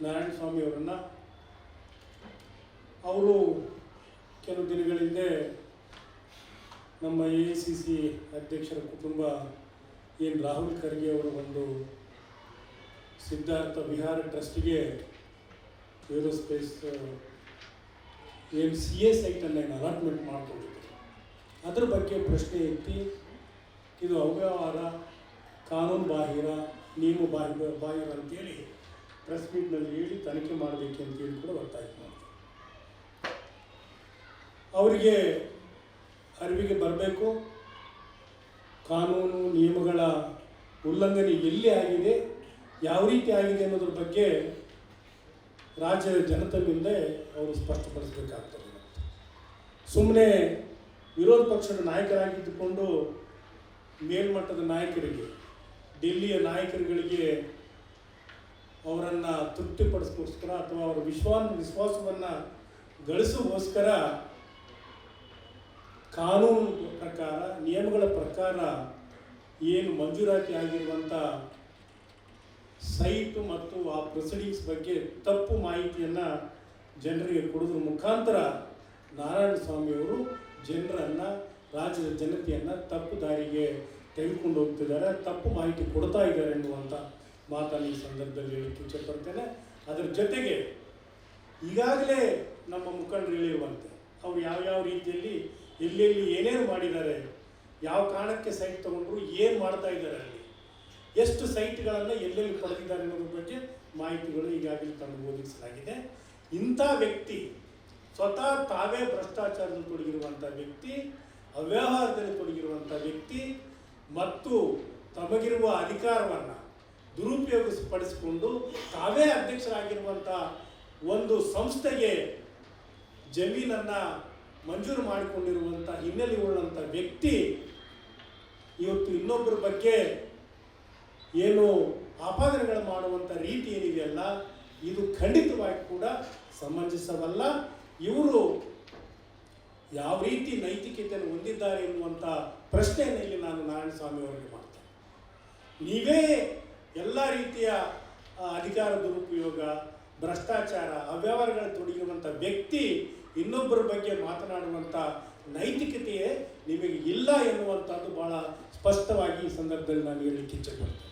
ನಾರಾಯಣ ಸ್ವಾಮಿ ಅವರನ್ನು ಅವರು ಕೆಲವು ದಿನಗಳ ಹಿಂದೆ ನಮ್ಮ AICC ಅಧ್ಯಕ್ಷರ ಕುಟುಂಬ ಏನು ರಾಹುಲ್ ಖರ್ಗೆ ಅವರ ಒಂದು ಸಿದ್ಧಾರ್ಥ ವಿಹಾರ ಟ್ರಸ್ಟ್ಗೆ ಏರೋಸ್ಪೇಸ್ ಏನು CA ಸೈಟನ್ನು ಏನು ಅಲಾಟ್ಮೆಂಟ್ ಮಾಡಿಕೊಂಡಿದ್ರು. ಅದ್ರ ಬಗ್ಗೆ ಪ್ರಶ್ನೆ ಎತ್ತಿ ಇದು ಅವ್ಯವಹಾರ, ಕಾನೂನು ಬಾಹಿರ, ನಿಯಮ ಬಾಹಿರ ಅಂತೇಳಿ ಪ್ರೆಸ್ ಮೀಟ್ನಲ್ಲಿ ಹೇಳಿ ತನಿಖೆ ಮಾಡಬೇಕಂತೇಳಿ ಕೂಡ ಒತ್ತಾಯ ಮಾಡಿ ಅವರಿಗೆ ಅರಿವಿಗೆ ಬರಬೇಕು. ಕಾನೂನು ನಿಯಮಗಳ ಉಲ್ಲಂಘನೆ ಎಲ್ಲಿ ಆಗಿದೆ, ಯಾವ ರೀತಿ ಆಗಿದೆ ಅನ್ನೋದ್ರ ಬಗ್ಗೆ ರಾಜ್ಯದ ಜನತೆ ಮುಂದೆ ಅವರು ಸ್ಪಷ್ಟಪಡಿಸಬೇಕಾಗ್ತದೆ. ಸುಮ್ಮನೆ ವಿರೋಧ ಪಕ್ಷದ ನಾಯಕರಾಗಿದ್ದುಕೊಂಡು ಮೇಲ್ಮಟ್ಟದ ನಾಯಕರಿಗೆ, ಡೆಲ್ಲಿಯ ನಾಯಕರುಗಳಿಗೆ ಅವರನ್ನು ತೃಪ್ತಿಪಡಿಸೋಸ್ಕರ ಅಥವಾ ಅವರ ವಿಶ್ವಾಸವನ್ನು ಗಳಿಸೋಗೋಸ್ಕರ ಕಾನೂನು ಪ್ರಕಾರ, ನಿಯಮಗಳ ಪ್ರಕಾರ ಏನು ಮಂಜೂರಾತಿ ಆಗಿರುವಂಥ ಸೈಟು ಮತ್ತು ಆ ಪ್ರೊಸೀಡಿಂಗ್ಸ್ ಬಗ್ಗೆ ತಪ್ಪು ಮಾಹಿತಿಯನ್ನು ಜನರಿಗೆ ಕೊಡೋದ್ರ ಮುಖಾಂತರ ನಾರಾಯಣ ಸ್ವಾಮಿಯವರು ಜನರನ್ನು, ರಾಜ್ಯದ ಜನತೆಯನ್ನು ತಪ್ಪು ದಾರಿಗೆ ತೆಗೆದುಕೊಂಡು ಹೋಗ್ತಿದ್ದಾರೆ, ತಪ್ಪು ಮಾಹಿತಿ ಕೊಡ್ತಾ ಇದ್ದಾರೆ ಎನ್ನುವಂಥ ಮಾತನ್ನು ಈ ಸಂದರ್ಭದಲ್ಲಿ ಹೇಳಕ್ಕೆ ಇಚ್ಛೆಪಡ್ತೇನೆ. ಅದರ ಜೊತೆಗೆ ಈಗಾಗಲೇ ನಮ್ಮ ಮುಖಂಡರು ಹೇಳಿರುವಂತೆ ಅವರು ಯಾವ್ಯಾವ ರೀತಿಯಲ್ಲಿ ಎಲ್ಲೆಲ್ಲಿ ಏನೇನು ಮಾಡಿದ್ದಾರೆ, ಯಾವ ಕಾರಣಕ್ಕೆ ಸೈಟ್ ತೊಗೊಂಡ್ರು, ಏನು ಮಾಡ್ತಾ ಇದ್ದಾರೆ, ಅಲ್ಲಿ ಎಷ್ಟು ಸೈಟ್ಗಳನ್ನು ಎಲ್ಲೆಲ್ಲಿ ಪಡೆದಿದ್ದಾರೆ ಅನ್ನೋದ್ರ ಬಗ್ಗೆ ಮಾಹಿತಿಗಳು ಈಗಾಗಲೇ ತಮಗೆ ಒದಗಿಸಲಾಗಿದೆ. ಇಂಥ ವ್ಯಕ್ತಿ ಸ್ವತಃ ತಾವೇ ಭ್ರಷ್ಟಾಚಾರದಲ್ಲಿ ತೊಡಗಿರುವಂಥ ವ್ಯಕ್ತಿ, ಅವ್ಯವಹಾರದಲ್ಲಿ ತೊಡಗಿರುವಂಥ ವ್ಯಕ್ತಿ ಮತ್ತು ತಮಗಿರುವ ಅಧಿಕಾರವನ್ನು ದುರುಪಯೋಗಪಡಿಸಿಕೊಂಡು ತಾವೇ ಅಧ್ಯಕ್ಷರಾಗಿರುವಂಥ ಒಂದು ಸಂಸ್ಥೆಗೆ ಜಮೀನನ್ನು ಮಂಜೂರು ಮಾಡಿಕೊಂಡಿರುವಂಥ ಹಿನ್ನೆಲೆ ಉಳ್ಳಂಥ ವ್ಯಕ್ತಿ ಇವತ್ತು ಇನ್ನೊಬ್ಬರ ಬಗ್ಗೆ ಏನು ಆಪಾದನೆಗಳು ಮಾಡುವಂಥ ರೀತಿ ಏನಿದೆಯಲ್ಲ, ಇದು ಖಂಡಿತವಾಗಿ ಕೂಡ ಸಮಂಜಸವಲ್ಲ. ಇವರು ಯಾವ ರೀತಿ ನೈತಿಕತೆಯನ್ನು ಹೊಂದಿದ್ದಾರೆ ಎನ್ನುವಂಥ ಪ್ರಶ್ನೆಯನ್ನು ಇಲ್ಲಿ ನಾನು ನಾರಾಯಣ ಸ್ವಾಮಿ ಅವರಿಗೆ ಮಾಡ್ತೇನೆ. ನೀವೇ ಎಲ್ಲ ರೀತಿಯ ಅಧಿಕಾರ ದುರುಪಯೋಗ, ಭ್ರಷ್ಟಾಚಾರ, ಅವ್ಯವಹಾರಗಳು ತೊಡಗಿರುವಂಥ ವ್ಯಕ್ತಿ ಇನ್ನೊಬ್ಬರ ಬಗ್ಗೆ ಮಾತನಾಡುವಂಥ ನೈತಿಕತೆಯೇ ನಿಮಗೆ ಇಲ್ಲ ಎನ್ನುವಂಥದ್ದು ಭಾಳ ಸ್ಪಷ್ಟವಾಗಿ ಈ ಸಂದರ್ಭದಲ್ಲಿ ನಾನು ಹೇಳಲಿಕ್ಕೆ ಇಚ್ಛೆಪಡ್ತೇನೆ.